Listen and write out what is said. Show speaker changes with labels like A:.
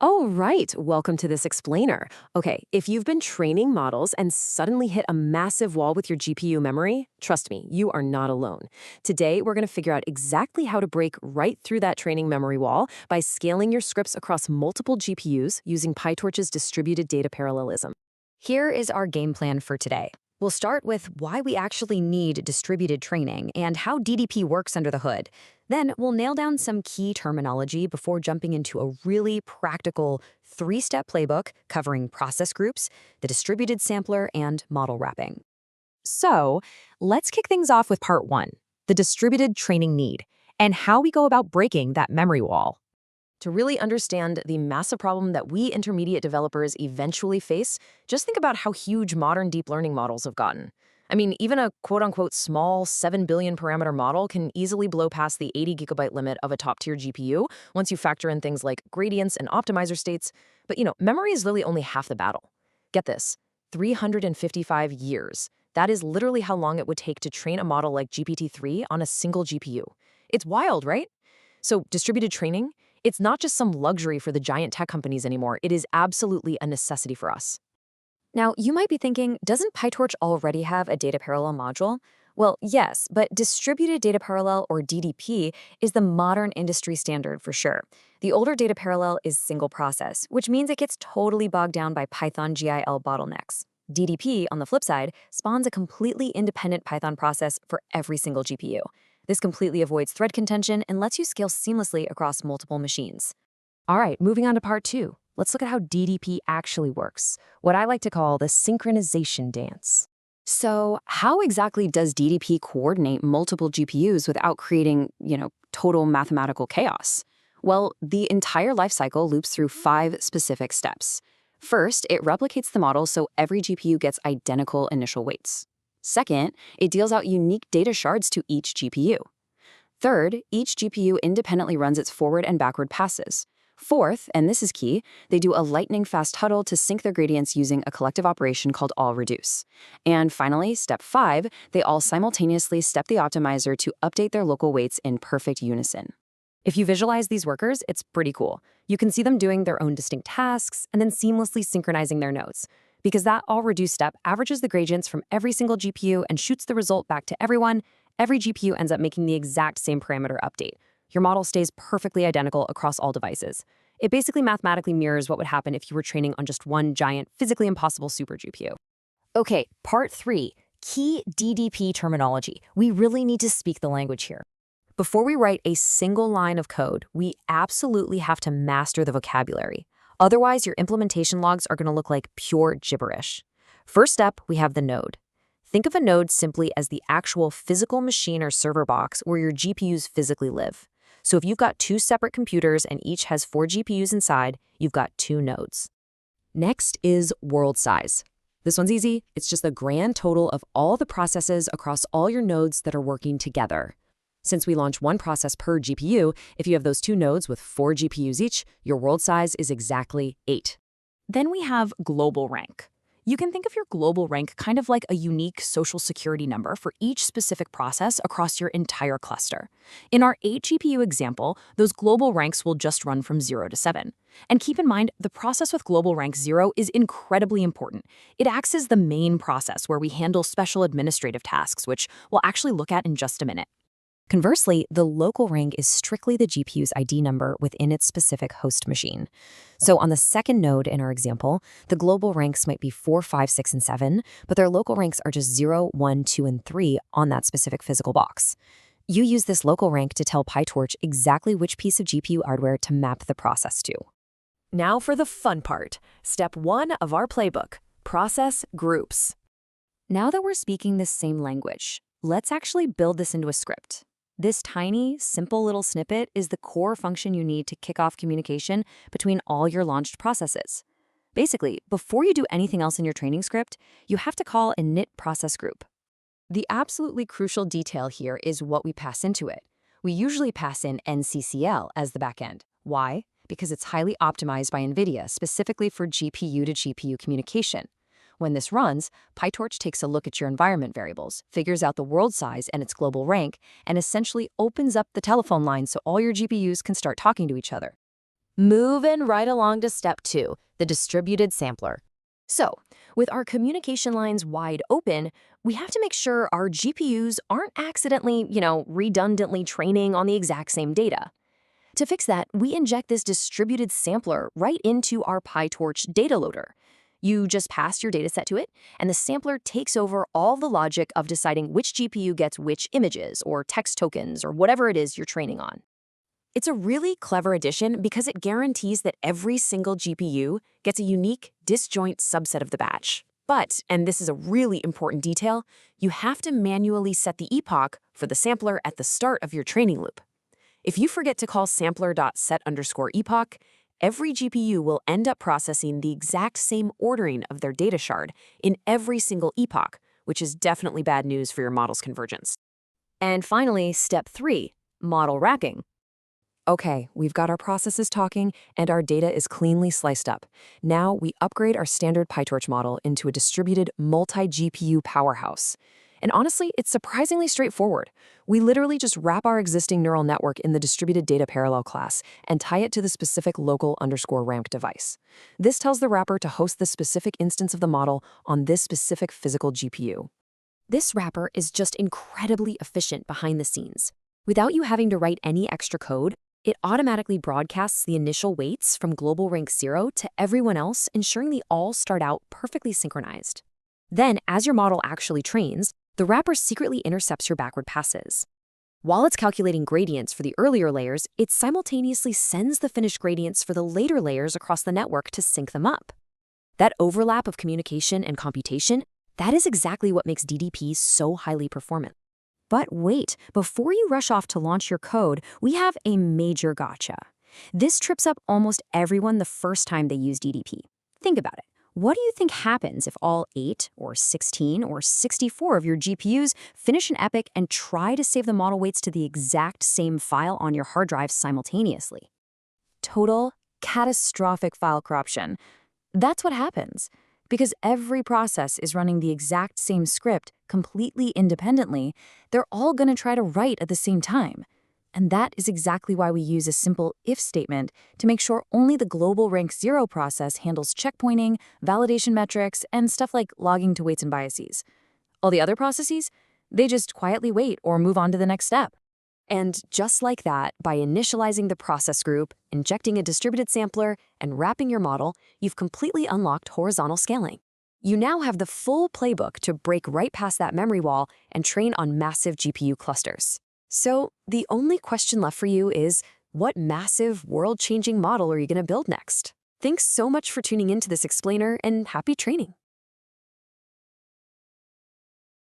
A: Oh, right. Welcome to this explainer. Okay, if you've been training models and suddenly hit a massive wall with your GPU memory, trust me, you are not alone. Today, we're going to figure out exactly how to break right through that training memory wall by scaling your scripts across multiple GPUs using PyTorch's distributed data parallelism.
B: Here is our game plan for today. We'll start with why we actually need distributed training and how DDP works under the hood. Then we'll nail down some key terminology before jumping into a really practical three-step playbook covering process groups, the distributed sampler, and model wrapping. So let's kick things off with part one, the distributed training need, and how we go about breaking that memory wall.
A: To really understand the massive problem that we intermediate developers eventually face, just think about how huge modern deep learning models have gotten. I mean, even a quote-unquote small 7 billion parameter model can easily blow past the 80 gigabyte limit of a top-tier GPU once you factor in things like gradients and optimizer states. But, memory is really only half the battle. Get this, 355 years. That is literally how long it would take to train a model like GPT-3 on a single GPU. It's wild, right? So distributed training, it's not just some luxury for the giant tech companies anymore. It is absolutely a necessity for us.
B: Now, you might be thinking, doesn't PyTorch already have a data parallel module? Well, yes, but distributed data parallel, or DDP, is the modern industry standard for sure. The older data parallel is single process, which means it gets totally bogged down by Python GIL bottlenecks. DDP, on the flip side, spawns a completely independent Python process for every single GPU. This completely avoids thread contention and lets you scale seamlessly across multiple machines.
A: All right, moving on to part two. Let's look at how DDP actually works, what I like to call the synchronization dance. So how exactly does DDP coordinate multiple GPUs without creating, total mathematical chaos? Well, the entire lifecycle loops through 5 specific steps. First, it replicates the model so every GPU gets identical initial weights. Second, it deals out unique data shards to each GPU. Third, each GPU independently runs its forward and backward passes. Fourth, and this is key, they do a lightning-fast huddle to sync their gradients using a collective operation called all-reduce. And finally, step 5, they all simultaneously step the optimizer to update their local weights in perfect unison. If you visualize these workers, it's pretty cool. You can see them doing their own distinct tasks and then seamlessly synchronizing their nodes. Because that all-reduce step averages the gradients from every single GPU and shoots the result back to everyone, every GPU ends up making the exact same parameter update. Your model stays perfectly identical across all devices. It basically mathematically mirrors what would happen if you were training on just one giant, physically impossible super GPU.
B: Okay, part 3, key DDP terminology. We really need to speak the language here. Before we write a single line of code, we absolutely have to master the vocabulary. Otherwise, your implementation logs are going to look like pure gibberish. First up, we have the node. Think of a node simply as the actual physical machine or server box where your GPUs physically live. So if you've got 2 separate computers and each has 4 GPUs inside, you've got 2 nodes. Next is world size. This one's easy. It's just the grand total of all the processes across all your nodes that are working together. Since we launch 1 process per GPU, if you have those 2 nodes with 4 GPUs each, your world size is exactly 8. Then we have global rank. You can think of your global rank kind of like a unique social security number for each specific process across your entire cluster. In our 8 GPU example, those global ranks will just run from 0 to 7. And keep in mind, the process with global rank 0 is incredibly important. It acts as the main process where we handle special administrative tasks, which we'll actually look at in just a minute. Conversely, the local rank is strictly the GPU's ID number within its specific host machine. So on the second node in our example, the global ranks might be 4, 5, 6, and 7, but their local ranks are just 0, 1, 2, and 3 on that specific physical box. You use this local rank to tell PyTorch exactly which piece of GPU hardware to map the process to.
A: Now for the fun part, step 1 of our playbook, process groups.
B: Now that we're speaking the same language, let's actually build this into a script. This tiny, simple little snippet is the core function you need to kick off communication between all your launched processes. Basically, before you do anything else in your training script, you have to call a init process group. The absolutely crucial detail here is what we pass into it. We usually pass in NCCL as the backend. Why? Because it's highly optimized by NVIDIA specifically for GPU to GPU communication. When this runs, PyTorch takes a look at your environment variables, figures out the world size and its global rank, and essentially opens up the telephone line so all your GPUs can start talking to each other. Moving right along to step 2, the distributed sampler.
A: So, with our communication lines wide open, we have to make sure our GPUs aren't accidentally, redundantly training on the exact same data. To fix that, we inject this distributed sampler right into our PyTorch data loader. You just pass your dataset to it, and the sampler takes over all the logic of deciding which GPU gets which images or text tokens or whatever it is you're training on. It's a really clever addition because it guarantees that every single GPU gets a unique, disjoint subset of the batch. But, and this is a really important detail, you have to manually set the epoch for the sampler at the start of your training loop. If you forget to call sampler.set_epoch, every GPU will end up processing the exact same ordering of their data shard in every single epoch, which is definitely bad news for your model's convergence.
B: And finally, step 3, model racking.
A: Okay, we've got our processes talking, and our data is cleanly sliced up. Now we upgrade our standard PyTorch model into a distributed multi-GPU powerhouse. And honestly, it's surprisingly straightforward. We literally just wrap our existing neural network in the distributed data parallel class and tie it to the specific local_ramp device. This tells the wrapper to host the specific instance of the model on this specific physical GPU. This wrapper is just incredibly efficient behind the scenes. Without you having to write any extra code, it automatically broadcasts the initial weights from global rank 0 to everyone else, ensuring they all start out perfectly synchronized. Then, as your model actually trains, the wrapper secretly intercepts your backward passes. While it's calculating gradients for the earlier layers, it simultaneously sends the finished gradients for the later layers across the network to sync them up. That overlap of communication and computation, that is exactly what makes DDP so highly performant. But wait, before you rush off to launch your code, we have a major gotcha. This trips up almost everyone the first time they use DDP. Think about it. What do you think happens if all 8 or 16 or 64 of your GPUs finish an epoch and try to save the model weights to the exact same file on your hard drive simultaneously? Total, catastrophic file corruption. That's what happens. Because every process is running the exact same script completely independently, they're all going to try to write at the same time. And that is exactly why we use a simple if statement to make sure only the global rank 0 process handles checkpointing, validation metrics, and stuff like logging to weights and biases. All the other processes, they just quietly wait or move on to the next step. And just like that, by initializing the process group, injecting a distributed sampler, and wrapping your model, you've completely unlocked horizontal scaling. You now have the full playbook to break right past that memory wall and train on massive GPU clusters. So the only question left for you is, what massive, world-changing model are you going to build next? Thanks so much for tuning into this explainer, and happy training.